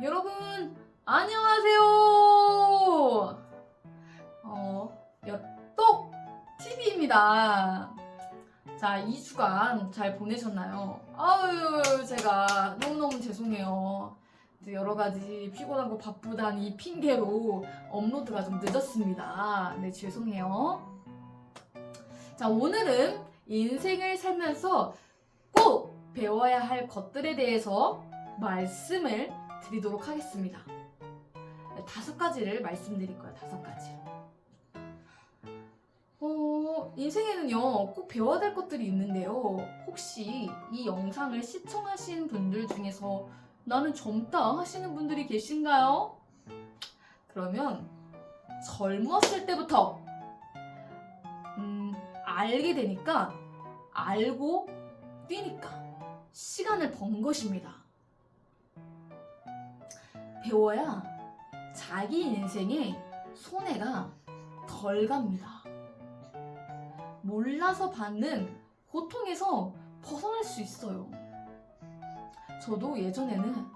여러분 안녕하세요. 떡 TV입니다. 자, 2주간 잘 보내셨나요? 아유, 제가 너무너무 죄송해요. 이제 여러 가지 피곤하고 바쁘다니 핑계로 업로드가 좀 늦었습니다. 네, 죄송해요. 자, 오늘은 인생을 살면서 꼭 배워야 할 것들에 대해서 말씀을 드리도록 하겠습니다. 5가지를 말씀드릴 거예요. 5가지. 인생에는요, 꼭 배워야 될 것들이 있는데요. 혹시 이 영상을 시청하신 분들 중에서 나는 젊다 하시는 분들이 계신가요? 그러면 젊었을 때부터 알게 되니까 알고 뛰니까 시간을 번 것입니다. 배워야 자기 인생에 손해가 덜 갑니다. 몰라서 받는 고통에서 벗어날 수 있어요. 저도 예전에는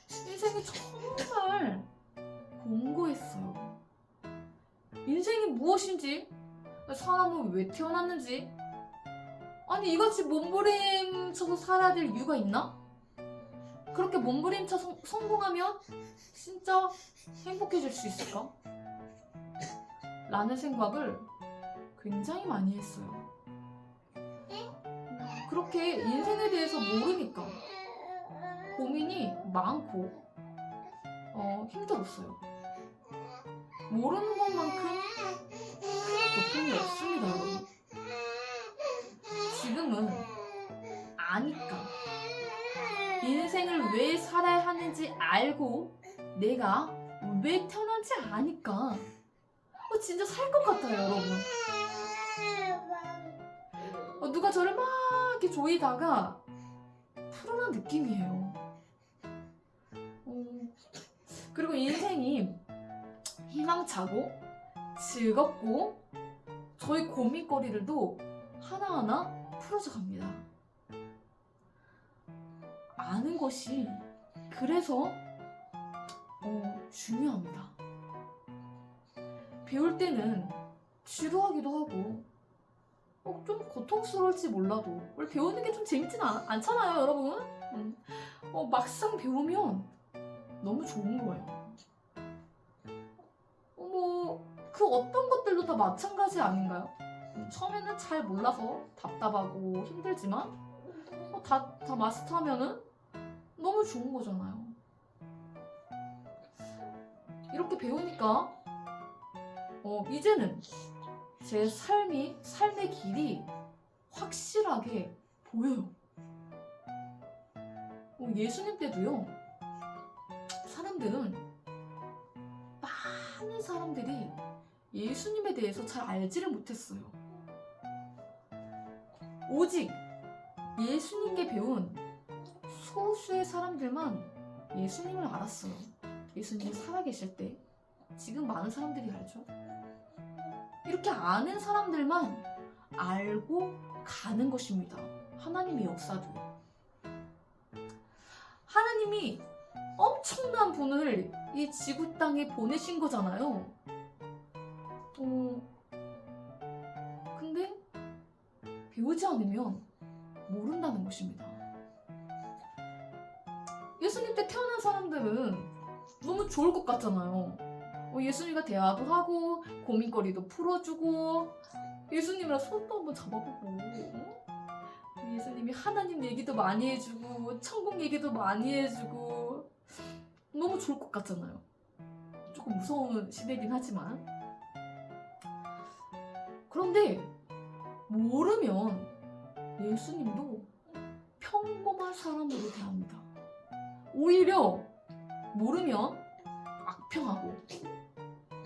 인생이 정말 공고했어요. 인생이 무엇인지, 사람은 왜 태어났는지, 아니 이같이 몸부림쳐서 살아야 될 이유가 있나? 그렇게 몸부림쳐 성공하면 진짜 행복해질 수 있을까? 라는 생각을 굉장히 많이 했어요. 그렇게 인생에 대해서 모르니까 고민이 많고 힘들었어요. 모르는 것만큼 고통이 없습니다, 여러분. 지금은 아니까, 인생을 왜 살아야 하는지 알고 내가 왜 태어난지 아니까 진짜 살 것 같아요, 여러분. 누가 저를 막 이렇게 조이다가 푸른한 느낌이에요. 그리고 인생이 희망차고 즐겁고 저희 고민거리들도 하나하나 풀어져 갑니다. 아는 것이 그래서 중요합니다. 배울 때는 지루하기도 하고 좀 고통스러울지 몰라도 원래 배우는 게 좀 재밌진 않잖아요, 여러분. 막상 배우면 너무 좋은 거예요. 그 어떤 것들도 다 마찬가지 아닌가요? 처음에는 잘 몰라서 답답하고 힘들지만 다 마스터하면은 너무 좋은 거잖아요. 이렇게 배우니까 이제는 제 삶의 길이 확실하게 보여요. 예수님 때도요, 많은 사람들이 예수님에 대해서 잘 알지를 못했어요. 오직 예수님께 배운 소수의 사람들만 예수님을 알았어요. 예수님이 살아계실 때. 지금 많은 사람들이 알죠. 이렇게 아는 사람들만 알고 가는 것입니다. 하나님의 역사도요. 하나님이 엄청난 분을 이 지구 땅에 보내신 거잖아요. 근데 배우지 않으면 모른다는 것입니다. 예수님 때 태어난 사람들은 너무 좋을 것 같잖아요. 예수님과 대화도 하고 고민거리도 풀어주고 예수님이랑 손도 한번 잡아보고 예수님이 하나님 얘기도 많이 해주고 천국 얘기도 많이 해주고 너무 좋을 것 같잖아요. 조금 무서운 시대긴 하지만. 그런데 모르면 예수님도 평범한 사람으로 대합니다. 오히려 모르면 악평하고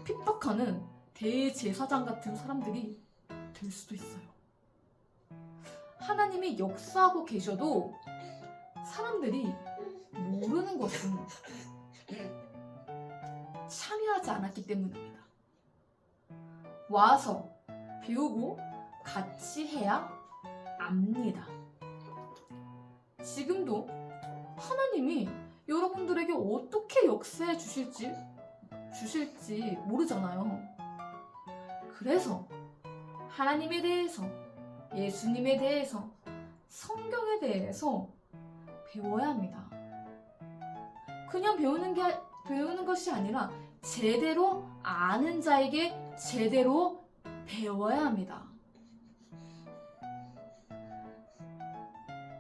핍박하는 대제사장 같은 사람들이 될 수도 있어요. 하나님이 역사하고 계셔도 사람들이 모르는 것은 참여하지 않았기 때문입니다. 와서 배우고 같이 해야 압니다. 지금도 하나님이 여러분들에게 어떻게 역사해 주실지 모르잖아요. 그래서 하나님에 대해서, 예수님에 대해서, 성경에 대해서 배워야 합니다. 그냥 배우는 것이 아니라 제대로 아는 자에게 제대로 배워야 합니다.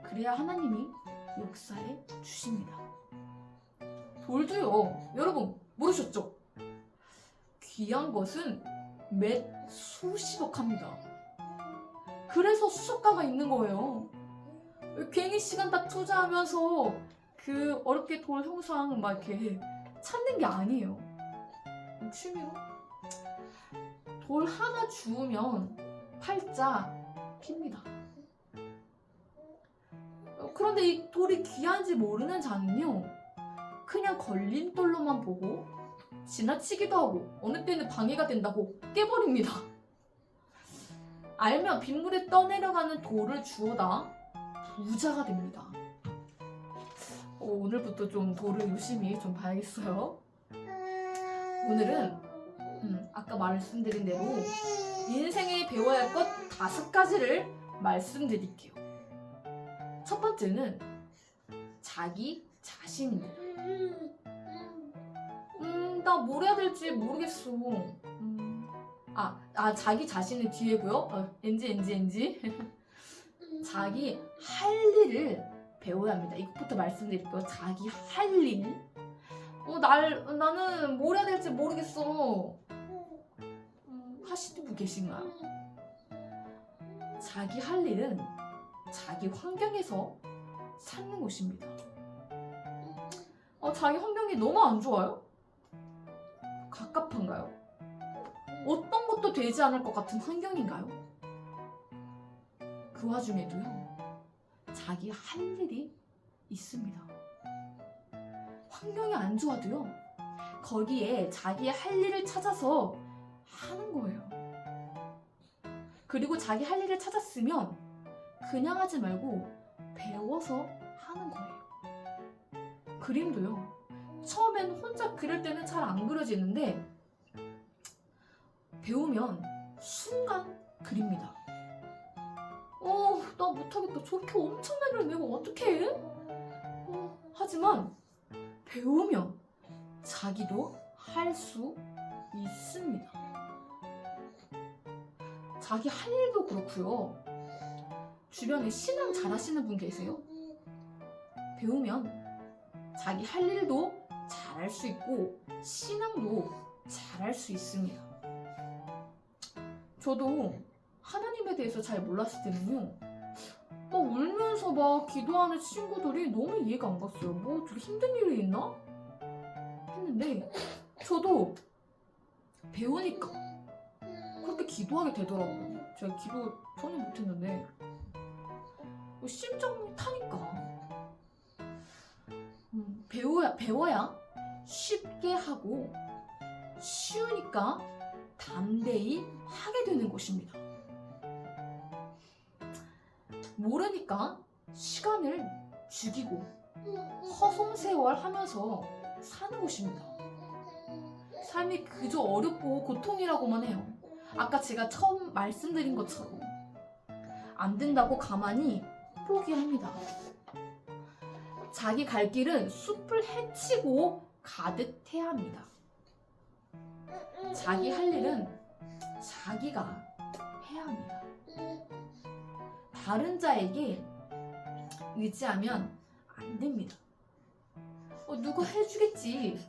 그래야 하나님이 역사해 주십니다. 돌도요, 여러분 모르셨죠? 귀한 것은 몇 수십억 합니다. 그래서 수석가가 있는 거예요. 괜히 시간 다 투자하면서 그 어렵게 돌 형상 막 이렇게 찾는 게 아니에요. 취미로 돌 하나 주우면 팔자 핍니다. 그런데 이 돌이 귀한지 모르는 자는요, 그냥 걸림돌로만 보고 지나치기도 하고 어느 때는 방해가 된다고 깨버립니다. 알면 빗물에 떠내려가는 돌을 주워다 부자가 됩니다. 오늘부터 좀 돌을 유심히 좀 봐야겠어요. 오늘은 아까 말씀드린 대로 인생에 배워야 할 것 5가지를 말씀드릴게요. 첫 번째는 자기 자신입니다. 나 뭘 해야 될지 모르겠어. 자기 자신은 뒤에고요. NG. 자기 할 일을 배워야 합니다. 이것부터 말씀드릴게요. 자기 할 일. 나는 뭘 해야 될지 모르겠어. 하시는 분 계신가요? 자기 할 일은 자기 환경에서 찾는 것입니다. 자기 환경이 너무 안 좋아요? 갑갑한가요? 어떤 것도 되지 않을 것 같은 환경인가요? 그 와중에도요, 자기 할 일이 있습니다. 환경이 안 좋아도요, 거기에 자기의 할 일을 찾아서 하는 거예요. 그리고 자기 할 일을 찾았으면 그냥 하지 말고 배워서 하는 거예요. 그림도요, 처음엔 혼자 그릴 때는 잘 안 그려지는데 배우면 순간 그립니다. 나 못하겠다. 저렇게 엄청나게 내가 어떻게 해? 하지만 배우면 자기도 할 수 있습니다. 자기 할 일도 그렇고요. 주변에 신앙 잘하시는 분 계세요? 배우면 자기 할 일도 잘할 수 있고 신앙도 잘할 수 있습니다. 저도 하나님에 대해서 잘 몰랐을 때는요, 울면서 막 기도하는 친구들이 너무 이해가 안 갔어요. 저렇게 힘든 일이 있나? 했는데 저도 배우니까 그렇게 기도하게 되더라고요. 제가 기도 전혀 못했는데 심장이 타니까. 배워야 쉽게 하고 쉬우니까 담대히 하게 되는 것입니다. 모르니까 시간을 죽이고 허송세월 하면서 사는 것입니다. 삶이 그저 어렵고 고통이라고만 해요. 아까 제가 처음 말씀드린 것처럼 안 된다고 가만히 포기합니다. 자기 갈 길은 숲을 헤치고 가듯 해야 합니다. 자기 할 일은 자기가 해야 합니다. 다른 자에게 의지하면 안 됩니다. 누가 해주겠지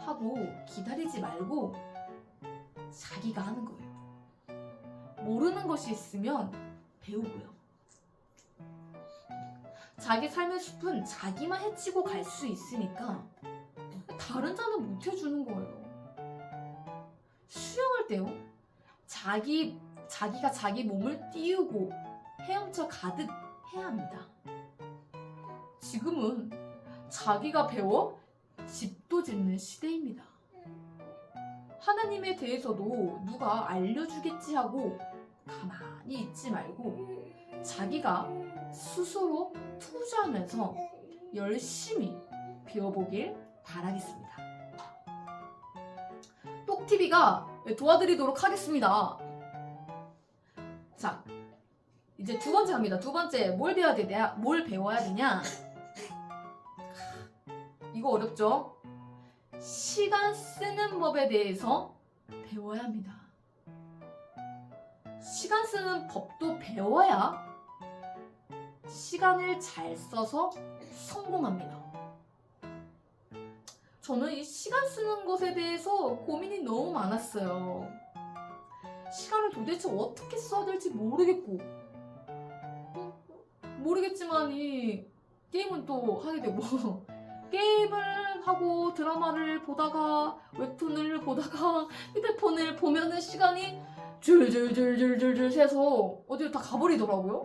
하고 기다리지 말고 자기가 하는 거예요. 모르는 것이 있으면 배우고요. 자기 삶의 숲은 자기만 헤치고 갈 수 있으니까 다른 자는 못 해주는 거예요. 수영할 때요, 자기가 자기 몸을 띄우고 헤엄쳐 가듯 해야 합니다. 지금은 자기가 배워 집도 짓는 시대입니다. 하나님에 대해서도 누가 알려주겠지 하고 가만히 있지 말고 자기가 스스로 투자하면서 열심히 배워보길 바라겠습니다. 똑TV가 도와드리도록 하겠습니다. 자, 이제 두 번째 갑니다. 두 번째 뭘 배워야 되냐? 이거 어렵죠? 시간 쓰는 법에 대해서 배워야 합니다. 시간 쓰는 법도 배워야 시간을 잘 써서 성공합니다. 저는 이 시간 쓰는 것에 대해서 고민이 너무 많았어요. 시간을 도대체 어떻게 써야 될지 모르겠고, 모르겠지만 이 게임은 또 하게 되고 게임을 하고 드라마를 보다가 웹툰을 보다가 휴대폰을 보면은 시간이 줄줄줄줄줄줄 새서 어디로 다 가버리더라고요.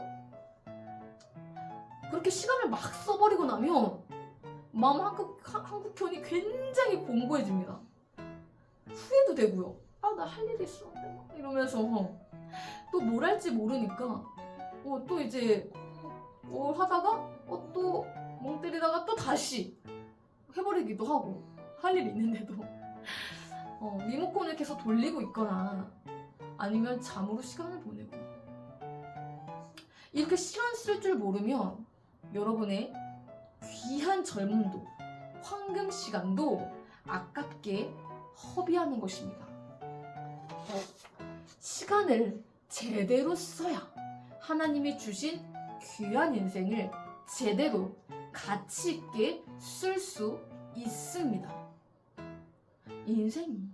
그렇게 시간을 막 써버리고 나면 마음 한국편이 굉장히 공고해집니다. 후회도 되고요. 아, 나 할 일이 있었는데 막 이러면서 또 뭘 할지 모르니까 또 이제 뭘 하다가 또 멍 때리다가 또 다시 해버리기도 하고 할 일이 있는데도 리모컨을 계속 돌리고 있거나 아니면 잠으로 시간을 보내고 이렇게 시간 쓸 줄 모르면 여러분의 귀한 젊음도 황금 시간도 아깝게 허비하는 것입니다. 시간을 제대로 써야 하나님이 주신 귀한 인생을 제대로 가치 있게 쓸 수 있습니다. 인생이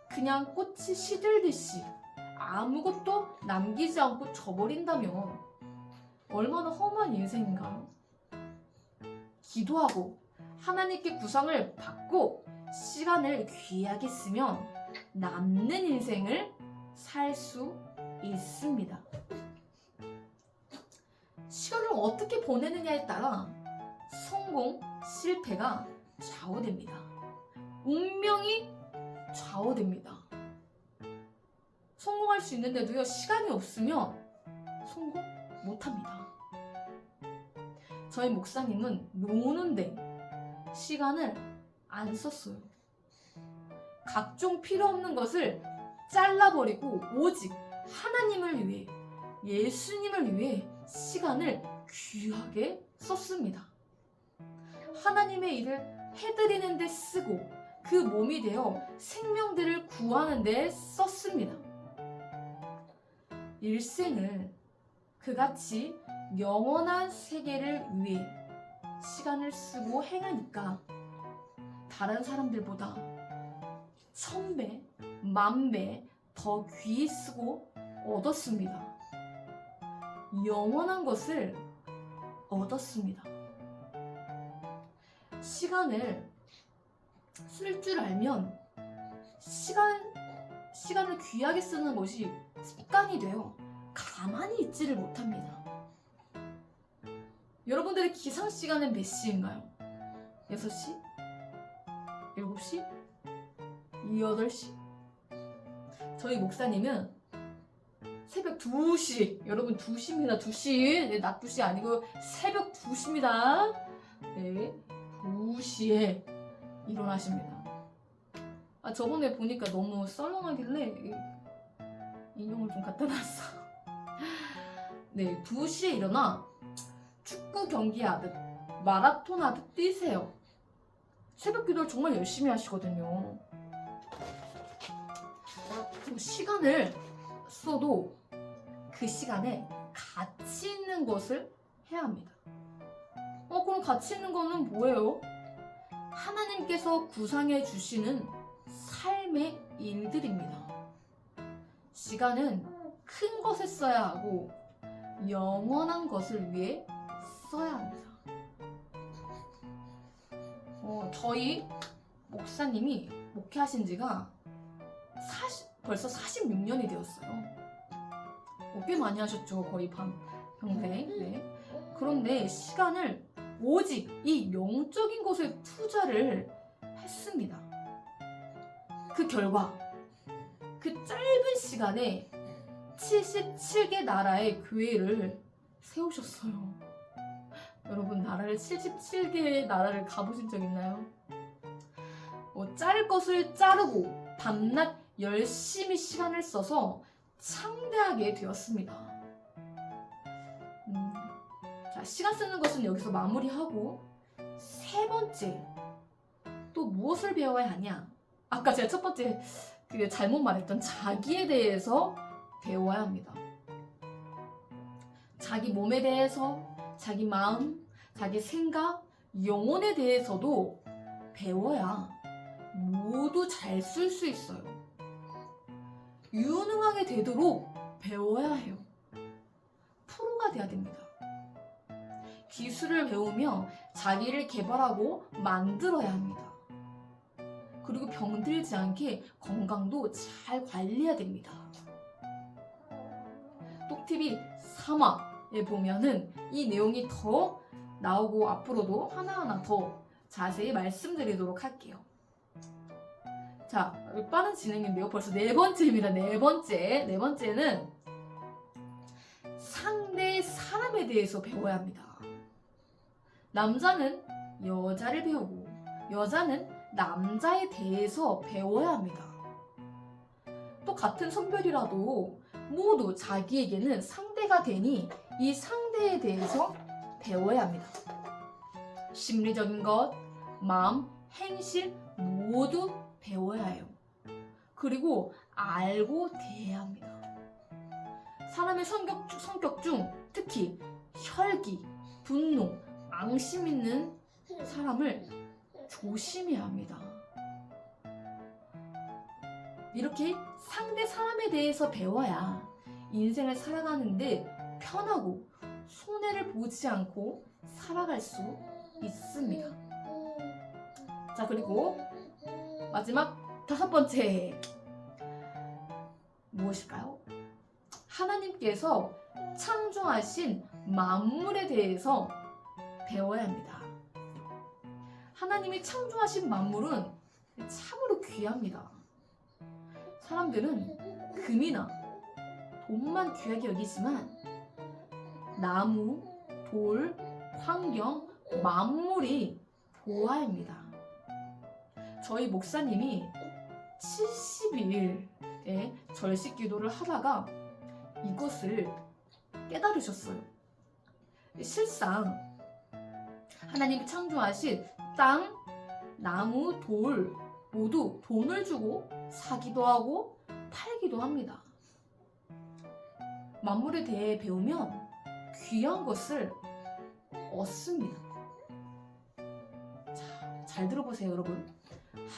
그냥 꽃이 시들듯이 아무것도 남기지 않고 져버린다면 얼마나 험한 인생인가요? 기도하고 하나님께 구성을 받고 시간을 귀하게 쓰면 남는 인생을 살 수 있습니다. 시간을 어떻게 보내느냐에 따라 성공, 실패가 좌우됩니다. 운명이 좌우됩니다. 성공할 수 있는데도요, 시간이 없으면 성공 못합니다. 저희 목사님은 노는데 시간을 안 썼어요. 각종 필요 없는 것을 잘라버리고 오직 하나님을 위해, 예수님을 위해 시간을 귀하게 썼습니다. 하나님의 일을 해드리는 데 쓰고 그 몸이 되어 생명들을 구하는 데 썼습니다. 일생을 그같이 영원한 세계를 위해 시간을 쓰고 행하니까 다른 사람들보다 1000배, 10,000배 더 귀히 쓰고 얻었습니다. 영원한 것을 얻었습니다. 시간을 쓸 줄 알면 시간을 귀하게 쓰는 것이 습관이 되어 가만히 있지를 못합니다. 여러분들의 기상 시간은 몇 시인가요? 6시? 7시? 8시? 저희 목사님은 새벽 2시, 여러분 2시입니다. 2시. 네, 낮 2시 아니고 새벽 2시입니다. 네, 2시에 일어나십니다. 저번에 보니까 너무 썰렁하길래 인형을 좀 갖다 놨어. 네, 2시에 일어나 축구 경기 하듯 마라톤 하듯 뛰세요. 새벽 기도를 정말 열심히 하시거든요. 시간을 써도 그 시간에 가치 있는 것을 해야 합니다. 그럼 가치 있는 거는 뭐예요? 하나님께서 구상해 주시는 삶의 일들입니다. 시간은 큰 것에 써야 하고 영원한 것을 위해 써야 합니다. 저희 목사님이 목회하신 지가 벌써 46년이 되었어요. 꽤 많이 하셨죠. 거의 평생. 네. 그런데 시간을 오직 이 영적인 것에 투자를 했습니다. 그 결과 그 짧은 시간에 77개 나라의 교회를 세우셨어요. 여러분 나라를 77개의 나라를 가보신 적 있나요? 자를 것을 자르고 밤낮 열심히 시간을 써서 창대하게 되었습니다. 자, 시간 쓰는 것은 여기서 마무리하고 세 번째 또 무엇을 배워야 하냐? 아까 제가 첫 번째 잘못 말했던 자기에 대해서 배워야 합니다. 자기 몸에 대해서, 자기 마음, 자기 생각, 영혼에 대해서도 배워야 모두 잘 쓸 수 있어요. 유능하게 되도록 배워야 해요. 프로가 돼야 됩니다. 기술을 배우며 자기를 개발하고 만들어야 합니다. 그리고 병들지 않게 건강도 잘 관리해야 됩니다. 똑TV 3화에 보면은 이 내용이 더 나오고 앞으로도 하나하나 더 자세히 말씀드리도록 할게요. 자, 빠른 진행인데요. 벌써 네 번째입니다. 네 번째는 상대 사람에 대해서 배워야 합니다. 남자는 여자를 배우고 여자는 남자에 대해서 배워야 합니다. 또 같은 성별이라도 모두 자기에게는 상대가 되니 이 상대에 대해서 배워야 합니다. 심리적인 것, 마음, 행실 모두 배워야 해요. 그리고 알고 대해야 합니다. 사람의 성격 중 특히 혈기, 분노, 앙심 있는 사람을 조심해야 합니다. 이렇게 상대 사람에 대해서 배워야 인생을 살아가는데 편하고 손해를 보지 않고 살아갈 수 있습니다. 자, 그리고 마지막 다섯 번째 무엇일까요? 하나님께서 창조하신 만물에 대해서 배워야 합니다. 하나님이 창조하신 만물은 참으로 귀합니다. 사람들은 금이나 돈만 귀하게 여기지만 나무, 돌, 환경, 만물이 보화입니다. 저희 목사님이 70일의 절식 기도를 하다가 이것을 깨달으셨어요. 실상 하나님이 창조하신 땅, 나무, 돌 모두 돈을 주고 사기도 하고 팔기도 합니다. 만물에 대해 배우면 귀한 것을 얻습니다. 자, 잘 들어보세요, 여러분.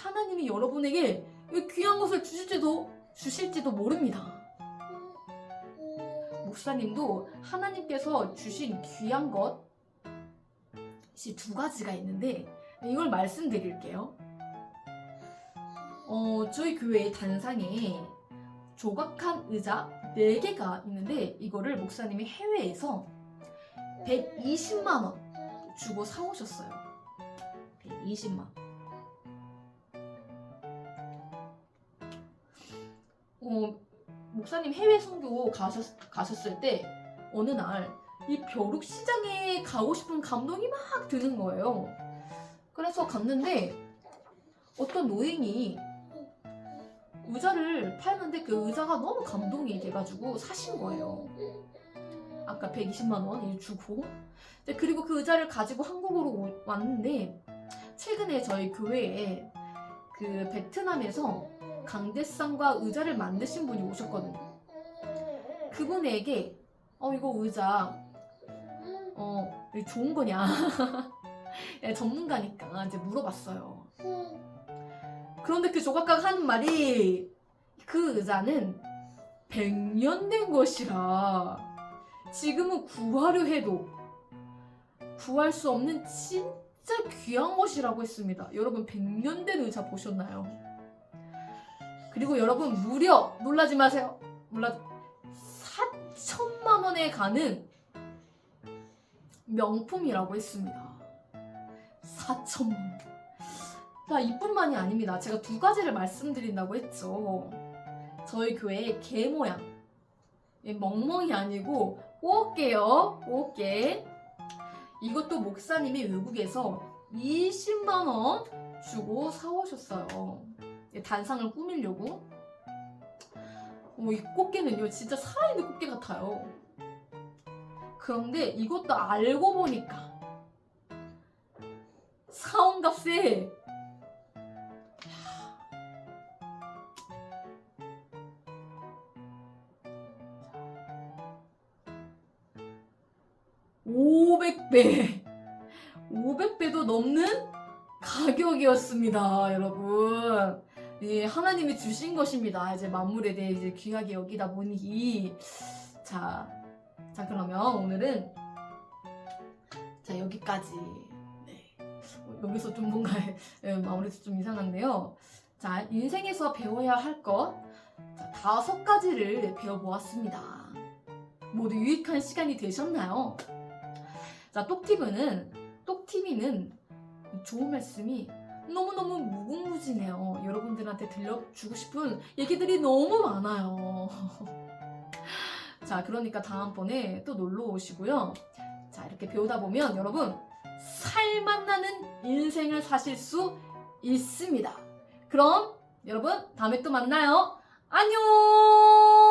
하나님이 여러분에게 귀한 것을 주실지도 모릅니다. 목사님도 하나님께서 주신 귀한 것이 두 가지가 있는데 이걸 말씀드릴게요. 저희 교회 단상에 조각한 의자 4개가 있는데 이거를 목사님이 해외에서 120만 원 주고 사오셨어요. 120만. 목사님 해외 선교 가셨을 때 어느 날 이 벼룩시장에 가고 싶은 감동이 막 드는 거예요. 그래서 갔는데 어떤 노인이 의자를 팔는데 그 의자가 너무 감동이 돼가지고 사신 거예요. 아까 120만 원 주고. 그리고 그 의자를 가지고 한국으로 왔는데 최근에 저희 교회에 그 베트남에서 강대상과 의자를 만드신 분이 오셨거든요. 그분에게 이거 의자 좋은 거냐 전문가니까 이제 물어봤어요. 그런데 그 조각가가 하는 말이 그 의자는 100년 된 것이라 지금은 구하려 해도 구할 수 없는 진짜 귀한 것이라고 했습니다. 여러분 100년 된 의자 보셨나요? 그리고 여러분 무려 놀라지 마세요. 4천만 원에 가는 명품이라고 했습니다. 4천만 원. 자, 이뿐만이 아닙니다. 제가 두 가지를 말씀드린다고 했죠. 저희 교회의 개 모양. 멍멍이 아니고 꽃게요. 꽃게. 이것도 목사님이 외국에서 20만 원 주고 사오셨어요. 단상을 꾸미려고. 이 꽃게는요 진짜 살아있는 꽃게 같아요. 그런데 이것도 알고 보니까 사온 값에 500배도 넘는 가격이었습니다, 여러분. 예, 하나님이 주신 것입니다. 이제 만물에 대해 이제 귀하게 여기다 보니. 자, 그러면 오늘은 여기까지. 네. 여기서 좀 뭔가 마무리도 좀 이상한데요. 자, 인생에서 배워야 할 것 5가지를 배워보았습니다. 모두 유익한 시간이 되셨나요? 자, 똑TV는 좋은 말씀이 너무너무 무궁무진해요. 여러분들한테 들려주고 싶은 얘기들이 너무 많아요. 자, 그러니까 다음번에 또 놀러 오시고요. 자, 이렇게 배우다 보면 여러분 살맛나는 인생을 사실 수 있습니다. 그럼 여러분 다음에 또 만나요. 안녕!